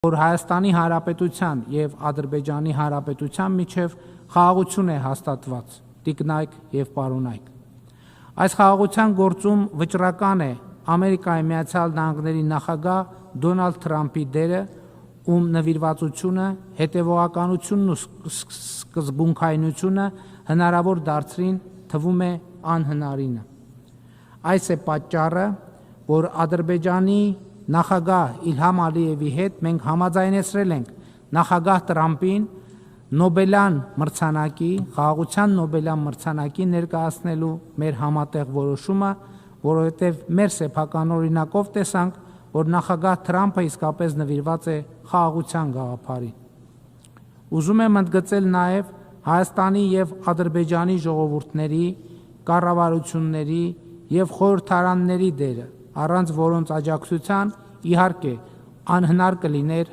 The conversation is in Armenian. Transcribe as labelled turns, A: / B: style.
A: որ Հայաստանի Հանրապետության և Ադրբեջանի Հանրապետության միջև խաղաղություն է հաստատված, տիկնայք և պարոնայք։ Այս խաղաղության գործում վճռական է Ամերիկայի Միացյալ Նահանգների նախագահ Դոնալդ Թրամփի դերը, ում նվիրվածությունը, հետևողականությունն ու սկզբունքայնությունը հնարավոր դարձրին թվում է անհնարինը։ Այս է պատճառը, որ Ադրբեջանի նախագահ Իլհամ Ալիևի հետ մենք համաձայնեցրել ենք նախագահ Տրամփին Նոբելյան մրցանակի, խաղաղության Նոբելյան մրցանակի ներկայացնելու մեր համատեղ որոշումը, որովհետև մեր սեփական օրինակով տեսանք, որ նախագահ Թրամփը իսկապես նվիրված է խաղաղության գաղափարին։ Ուզում եմ ընդգծել նաև Հայաստանի և Ադրբեջանի ժողովուրդների, կառավարությունների և խորհրդարանների դերը, առանց որոնց աջակցության իհարկե անհնար կլիներ